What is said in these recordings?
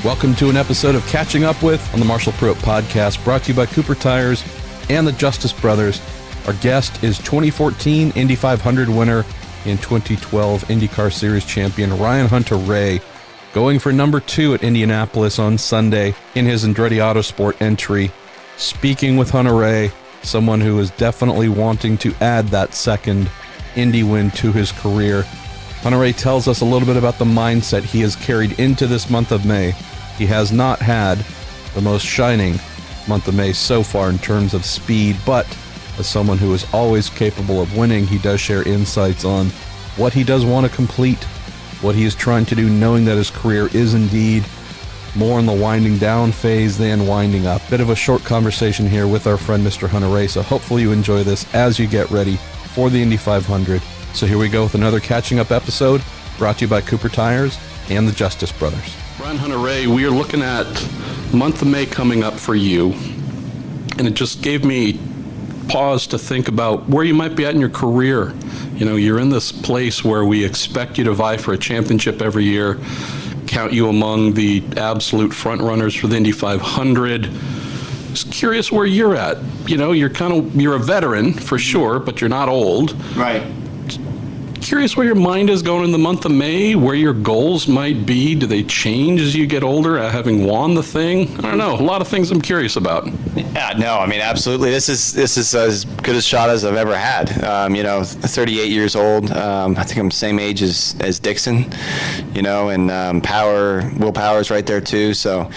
Welcome to an episode of Catching Up With on the Marshall Pruett Podcast, brought to you by Cooper Tires and the Justice Brothers. Our guest is 2014 Indy 500 winner and 2012 IndyCar Series champion Ryan Hunter-Reay, going for number 2 at Indianapolis on Sunday in his Andretti Autosport entry. Speaking with Hunter-Reay, someone who is definitely wanting to add that second Indy win to his career. Hunter-Reay tells us a little bit about the mindset he has carried into this month of May. He has not had the most shining month of May so far in terms of speed, but as someone who is always capable of winning, he does share insights on what he does want to complete, what he is trying to do, knowing that his career is indeed more in the winding down phase than winding up. Bit of a short conversation here with our friend Mr. Hunter-Reay, so hopefully you enjoy this as you get ready for the Indy 500. So here we go with another Catching Up episode, brought to you by Cooper Tires and the Justice Brothers. Ryan Hunter-Reay, we are looking at month of May coming up for you, and it just gave me pause to think about where you might be at in your career. You know, you're in this place where we expect you to vie for a championship every year, count you among the absolute front runners for the Indy 500. Just curious where you're at. You know, you're a veteran for sure, but you're not old. Right. Curious where your mind is going in the month of May, where your goals might be. Do they change as you get older, having won the thing? I don't know. A lot of things I'm curious about. Yeah, no, I mean, absolutely. This is as good a shot as I've ever had. 38 years old. I think I'm the same age as Dixon, and Will Power's right there too. So,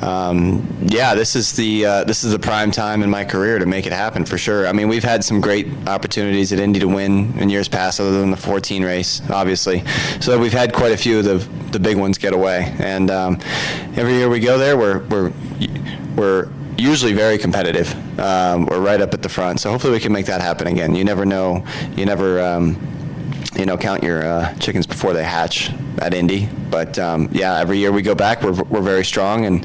this is the prime time in my career to make it happen for sure. I mean, we've had some great opportunities at Indy to win in years past, other than the 14 race, obviously. So we've had quite a few of the big ones get away, and every year we go there, we're usually very competitive. We're right up at the front, so hopefully we can make that happen again. You never know. You never count your chickens before they hatch at Indy. But every year we go back, we're very strong, and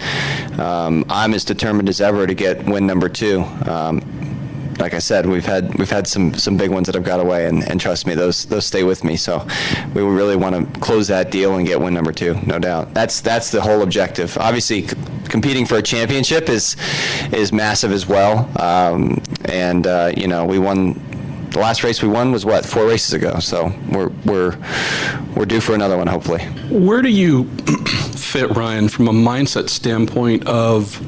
I'm as determined as ever to get win number 2. Like I said, we've had some big ones that have got away, and trust me, those stay with me. So we really want to close that deal and get win number 2, no doubt. That's the whole objective. Obviously, competing for a championship is massive as well. We won. The last race we won was 4 races ago. So we're due for another one, hopefully. Where do you fit, Ryan, from a mindset standpoint of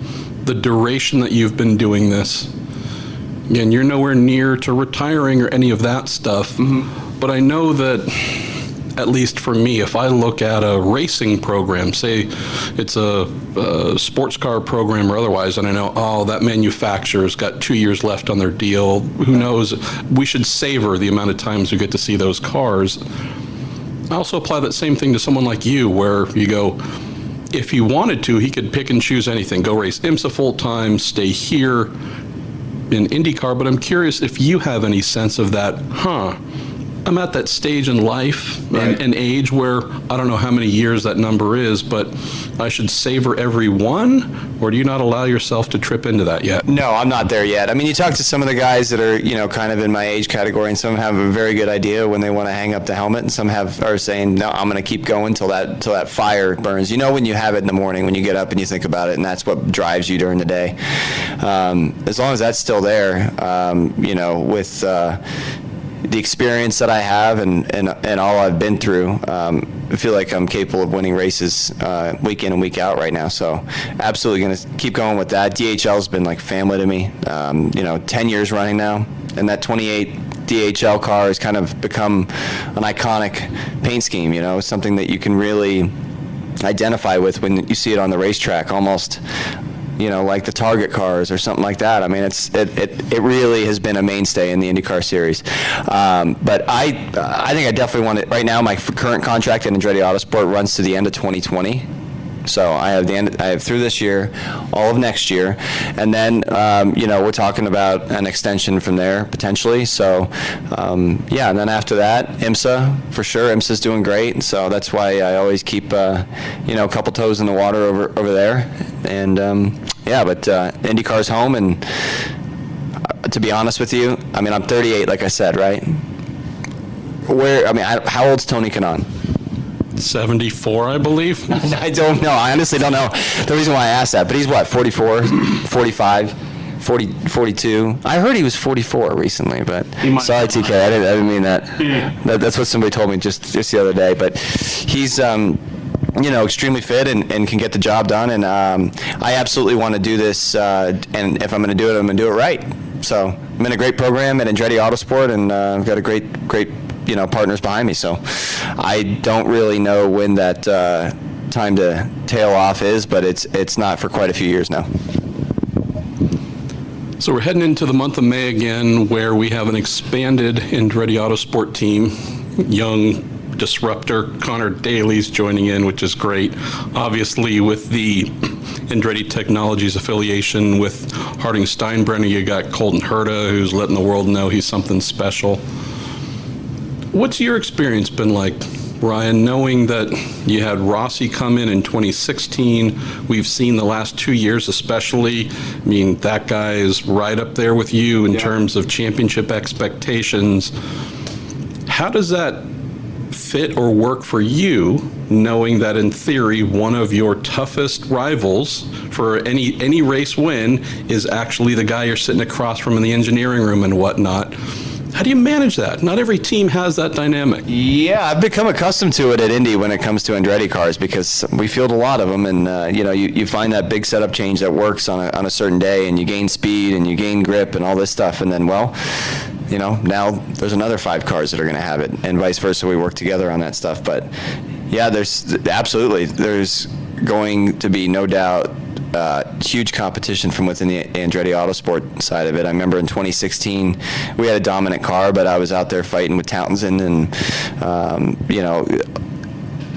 the duration that you've been doing this? Again, you're nowhere near to retiring or any of that stuff, but I know that, at least for me, if I look at a racing program, say it's a sports car program or otherwise, and I know, that manufacturer's got 2 years left on their deal, who knows, we should savor the amount of times we get to see those cars. I also apply that same thing to someone like you, where you go, if he wanted to, he could pick and choose anything, go race IMSA full-time, stay here in IndyCar, but I'm curious if you have any sense of that, I'm at that stage in life and age where I don't know how many years that number is, but I should savor every one, or do you not allow yourself to trip into that yet? No, I'm not there yet. I mean, you talk to some of the guys that are, kind of in my age category, and some have a very good idea when they want to hang up the helmet, and some are saying, no, I'm going to keep going till that fire burns. When you have it in the morning, when you get up and you think about it, and that's what drives you during the day. As long as that's still there, with the experience that I have and all I've been through, I feel like I'm capable of winning races week in and week out right now. So absolutely going to keep going with that. DHL's been like family to me, 10 years running now. And that 28 DHL car has kind of become an iconic paint scheme, something that you can really identify with when you see it on the racetrack, almost like the Target cars or something like that. I mean, it really has been a mainstay in the IndyCar series. But I think I definitely want it. Right now, my current contract in Andretti Autosport runs to the end of 2020. So I have through this year, all of next year, and then we're talking about an extension from there potentially. So and then after that, IMSA for sure. IMSA's doing great, so that's why I always keep a couple toes in the water over there. And but IndyCar's home, and to be honest with you, I mean, I'm 38, like I said, right? How old's Tony Kanaan? 74, I believe. I don't know. I honestly don't know the reason why I asked that. But he's what, 44, 45, 40, 42? I heard he was 44 recently, but sorry, TK. I didn't mean that. That's what somebody told me just the other day. But he's extremely fit and can get the job done. And I absolutely want to do this. And if I'm going to do it, I'm going to do it right. So I'm in a great program at Andretti Autosport, and I've got a great partners behind me. So I don't really know when that time to tail off is, but it's not for quite a few years now. So we're heading into the month of May again, where we have an expanded Andretti Autosport team. Young disruptor Connor Daly's joining in, which is great. Obviously, with the Andretti Technologies affiliation with Harding Steinbrenner, you got Colton Herta, who's letting the world know he's something special. What's your experience been like, Ryan, knowing that you had Rossi come in 2016? We've seen the last 2 years especially. I mean, that guy is right up there with you in terms of championship expectations. How does that fit or work for you, knowing that in theory one of your toughest rivals for any race win is actually the guy you're sitting across from in the engineering room and whatnot? How do you manage that? Not every team has that dynamic. Yeah, I've become accustomed to it at Indy when it comes to Andretti cars, because we field a lot of them, and you find that big setup change that works on a certain day, and you gain speed and you gain grip and all this stuff, and then now there's another 5 cars that are going to have it, and vice versa. We work together on that stuff. But yeah, there's going to be no doubt huge competition from within the Andretti Autosport side of it. I remember in 2016 we had a dominant car, but I was out there fighting with Townsend, and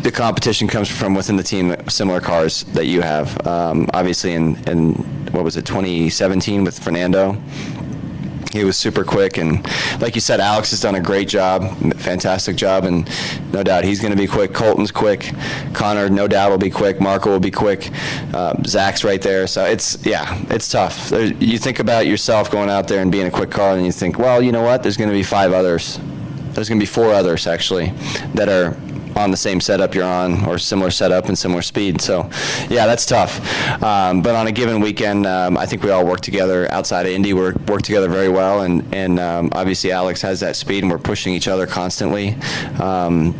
the competition comes from within the team, similar cars that you have. Obviously in what was it, 2017 with Fernando. He was super quick, and like you said, Alex has done a great job, fantastic job, and no doubt he's going to be quick. Colton's quick. Connor, no doubt, will be quick. Marco will be quick. Zach's right there. So it's tough. You think about yourself going out there and being a quick car, and you think, well, you know what? There's going to be 5 others. There's going to be 4 others, actually, that are on the same setup you're on, or similar setup and similar speed. So yeah, that's tough. But on a given weekend, I think we all work together. Outside of Indy, we work together very well, and obviously Alex has that speed, and we're pushing each other constantly to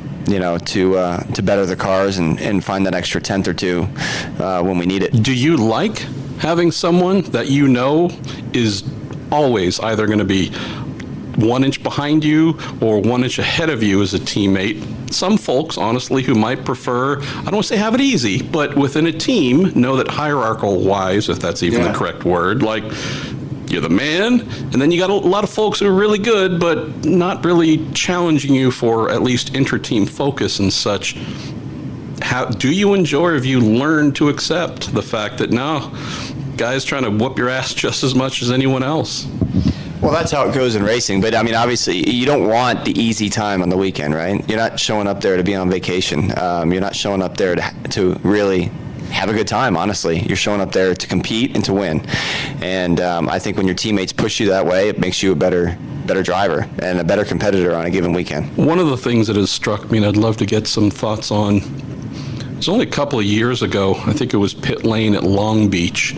better the cars and find that extra tenth or two when we need it. Do you like having someone that is always either going to be 1 inch behind you or 1 inch ahead of you as a teammate? Some folks, honestly, who might prefer, I don't want to say have it easy, but within a team, know that hierarchical-wise, if that's even the correct word, like you're the man, and then you got a lot of folks who are really good, but not really challenging you for at least inter-team focus and such. How do you enjoy, or have you learned to accept the fact that no, guys trying to whoop your ass just as much as anyone else? Well, that's how it goes in racing. But, I mean, obviously, you don't want the easy time on the weekend, right? You're not showing up there to be on vacation. You're not showing up there to really have a good time, honestly. You're showing up there to compete and to win. And I think when your teammates push you that way, it makes you a better driver and a better competitor on a given weekend. One of the things that has struck me, and I'd love to get some thoughts on, it was only a couple of years ago, I think it was pit lane at Long Beach,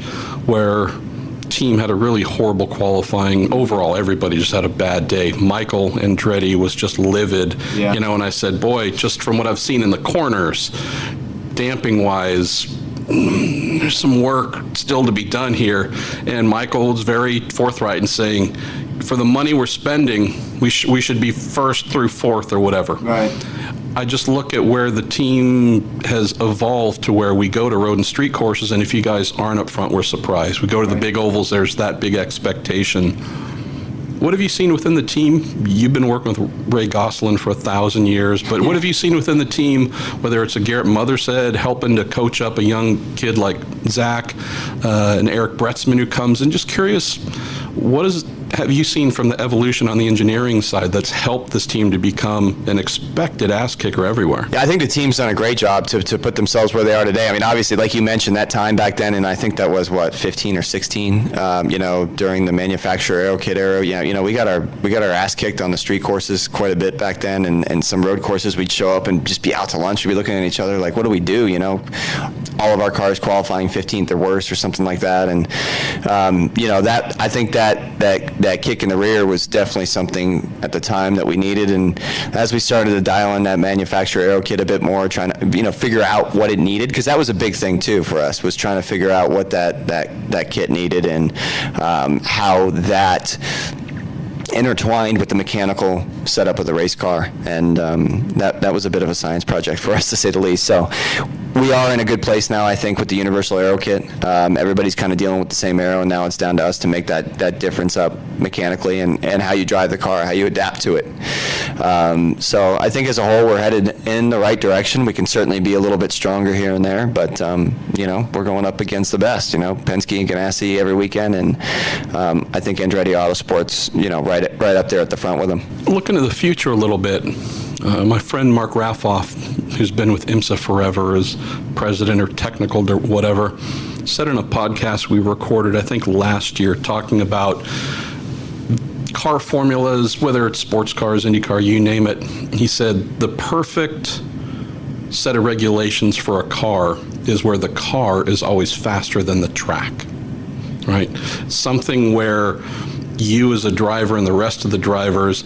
where team had a really horrible qualifying. Overall, everybody just had a bad day. Michael Andretti was just livid, and I said, boy, just from what I've seen in the corners, damping wise, there's some work still to be done here. And Michael was very forthright in saying, for the money we're spending, we should be first through fourth or whatever. Right. I just look at where the team has evolved to where we go to road and street courses, and if you guys aren't up front, we're surprised. We go to the big ovals, there's that big expectation. What have you seen within the team? You've been working with Ray Gosselin for 1,000 years, but what have you seen within the team, whether it's a Garrett Mothershead helping to coach up a young kid like Zach, and Eric Bretzman who comes in? Just curious, what is have you seen from the evolution on the engineering side that's helped this team to become an expected ass kicker everywhere? Yeah, I think the team's done a great job to put themselves where they are today. I mean, obviously, like you mentioned, that time back then, and I think that was, 15 or 16, during the manufacturer aero kit era. We got our ass kicked on the street courses quite a bit back then, and some road courses we'd show up and just be out to lunch. We'd be looking at each other like, what do we do? All of our cars qualifying 15th or worse or something like that. And, that I think that kick in the rear was definitely something at the time that we needed. And as we started to dial in that manufacturer aero kit a bit more, trying to, figure out what it needed, because that was a big thing too for us, was trying to figure out what that kit needed and how that intertwined with the mechanical setup of the race car, and that was a bit of a science project for us, to say the least. So we are in a good place now, I think, with the universal aero kit. Everybody's kind of dealing with the same aero, and now it's down to us to make that difference up mechanically and how you drive the car, how you adapt to it. So I think as a whole, we're headed in the right direction. We can certainly be a little bit stronger here and there, but we're going up against the best. Penske and Ganassi every weekend, and I think Andretti Autosport's right up there at the front with them. Looking to the future a little bit, my friend Mark Raffoff, who's been with IMSA forever as president or technical or whatever, said in a podcast we recorded, I think last year, talking about car formulas, whether it's sports cars, IndyCar, you name it. He said the perfect set of regulations for a car is where the car is always faster than the track, right? Something where you as a driver and the rest of the drivers,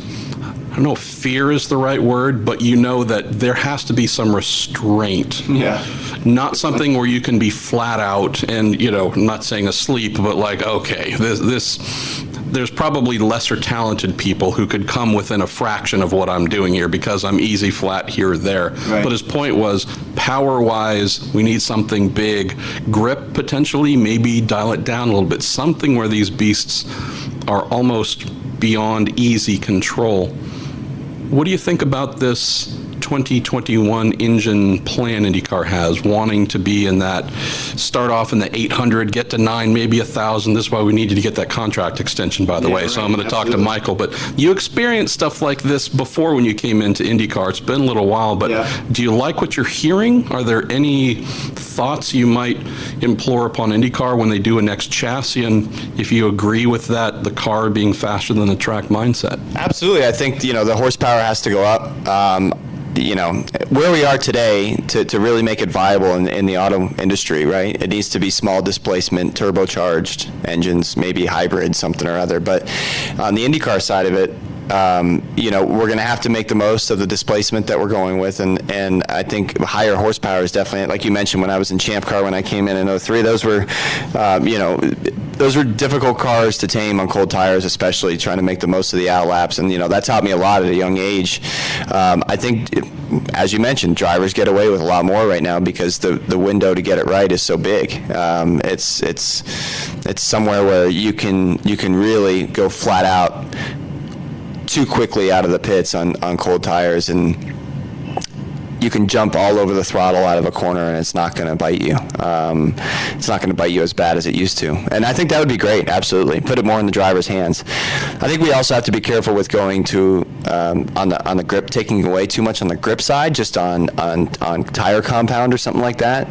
I don't know if fear is the right word, but that there has to be some restraint. Yeah. Not something where you can be flat out and, I'm not saying asleep, but like, okay, there's probably lesser talented people who could come within a fraction of what I'm doing here because I'm easy flat here or there. Right. But his point was, power-wise, we need something big. Grip, potentially, maybe dial it down a little bit. Something where these beasts are almost beyond easy control. What do you think about this 2021 engine plan IndyCar has, wanting to be in that, start off in the 800, get to 9, maybe 1,000. This is why we needed to get that contract extension, by the way. Right. So I'm going to talk to Michael. But you experienced stuff like this before when you came into IndyCar. It's been a little while, but do you like what you're hearing? Are there any thoughts you might implore upon IndyCar when they do a next chassis? And if you agree with that, the car being faster than the track mindset? Absolutely. I think, the horsepower has to go up. Where we are today, to really make it viable in the auto industry, right? It needs to be small displacement, turbocharged engines, maybe hybrid, something or other. But on the IndyCar side of it, we're going to have to make the most of the displacement that we're going with, and I think higher horsepower is definitely, like you mentioned, when I was in Champ Car when I came in 03, those were difficult cars to tame on cold tires, especially trying to make the most of the out laps, and that taught me a lot at a young age. I think, as you mentioned, drivers get away with a lot more right now because the window to get it right is so big. It's somewhere where you can really go flat out too quickly out of the pits on cold tires, and you can jump all over the throttle out of a corner and it's not going to bite you. It's not going to bite you as bad as it used to. And I think that would be great, absolutely. Put it more in the driver's hands. I think we also have to be careful with going to, on the grip, taking away too much on the grip side, just on tire compound or something like that,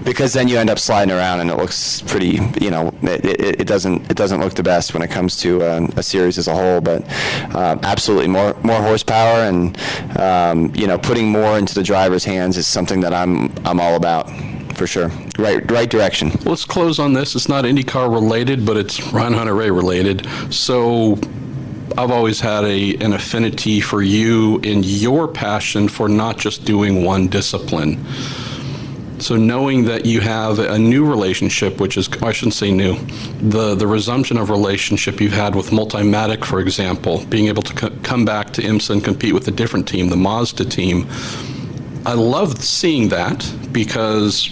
because then you end up sliding around and it looks pretty, it doesn't look the best when it comes to a series as a whole. But absolutely more horsepower and, putting more into the driver's hands is something that I'm all about, for sure. Right direction. Let's close on this. It's not IndyCar related, but it's Ryan Hunter-Reay related. So I've always had an affinity for you and your passion for not just doing one discipline. So knowing that you have a new relationship, which is, I shouldn't say new, the resumption of relationship you've had with Multimatic, for example, being able to come back to IMSA and compete with a different team, the Mazda team. I love seeing that, because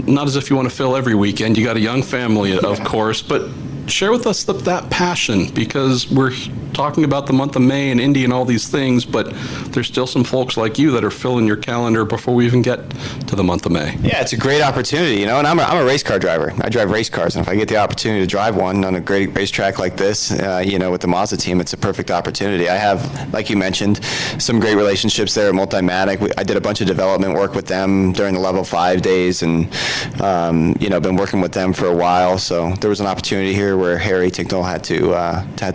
not as if you want to fill every weekend. You got a young family, of course, but share with us that passion, because we're talking about the month of May and Indy and all these things, but there's still some folks like you that are filling your calendar before we even get to the month of May. Yeah, it's a great opportunity, and I'm a race car driver. I drive race cars, and if I get the opportunity to drive one on a great racetrack like this, with the Mazda team, it's a perfect opportunity. I have, like you mentioned, some great relationships there at Multimatic. I did a bunch of development work with them during the Level 5 days, and been working with them for a while. So there was an opportunity here where Harry Ticknell had to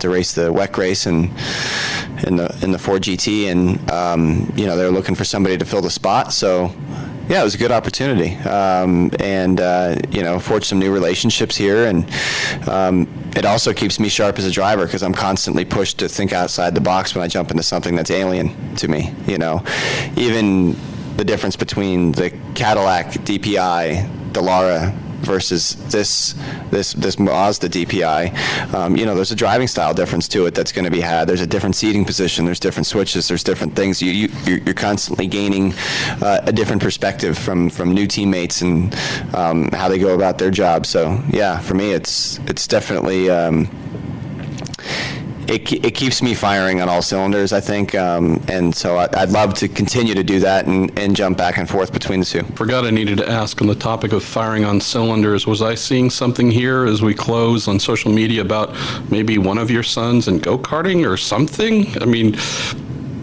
race the WEC race and in the Ford GT, and they were looking for somebody to fill the spot. So yeah, it was a good opportunity, forged some new relationships here, and it also keeps me sharp as a driver because I'm constantly pushed to think outside the box when I jump into something that's alien to me. Even the difference between the Cadillac DPI, the Lara, versus this Mazda DPI, there's a driving style difference to it that's going to be had. There's a different seating position. There's different switches. There's different things. You're constantly gaining a different perspective from new teammates and how they go about their job. So yeah, for me, it's definitely. It keeps me firing on all cylinders, I think, and so I'd love to continue to do that and jump back and forth between the two. Forgot I needed to ask on the topic of firing on cylinders. Was I seeing something here as we close on social media about maybe one of your sons in go-karting or something? I mean,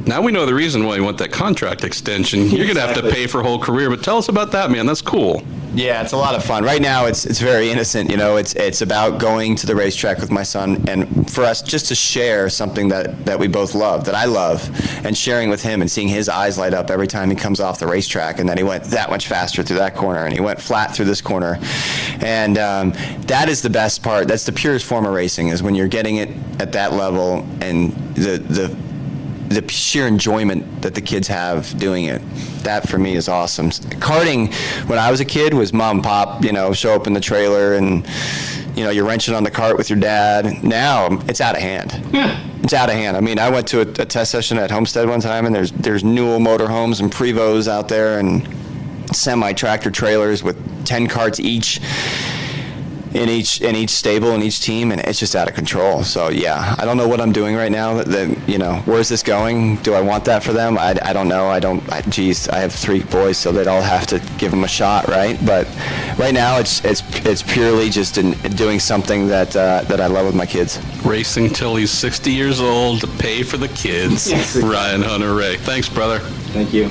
now we know the reason why you want that contract extension. You're going to have to pay for a whole career, but tell us about that, man. That's cool. Yeah, it's a lot of fun. Right now, it's very innocent. It's about going to the racetrack with my son, and for us just to share something that we both love, that I love, and sharing with him and seeing his eyes light up every time he comes off the racetrack, and then he went that much faster through that corner, and he went flat through this corner, and that is the best part. That's the purest form of racing, is when you're getting it at that level, and the sheer enjoyment that the kids have doing it. That for me is awesome. Karting, when I was a kid, was mom and pop, show up in the trailer and, you're wrenching on the cart with your dad. Now it's out of hand. Yeah. It's out of hand. I mean, I went to a test session at Homestead one time, and there's Newell motorhomes and Prevos out there and semi-tractor trailers with 10 carts each. In each stable, in each team, and it's just out of control. So yeah, I don't know what I'm doing right now. Where's this going? Do I want that for them? I don't know. I have 3 boys, so they'd all have to give them a shot, right? But right now, it's purely just in doing something that I love with my kids. Racing till he's 60 years old to pay for the kids. Yes. Ryan Hunter-Reay. Thanks, brother. Thank you.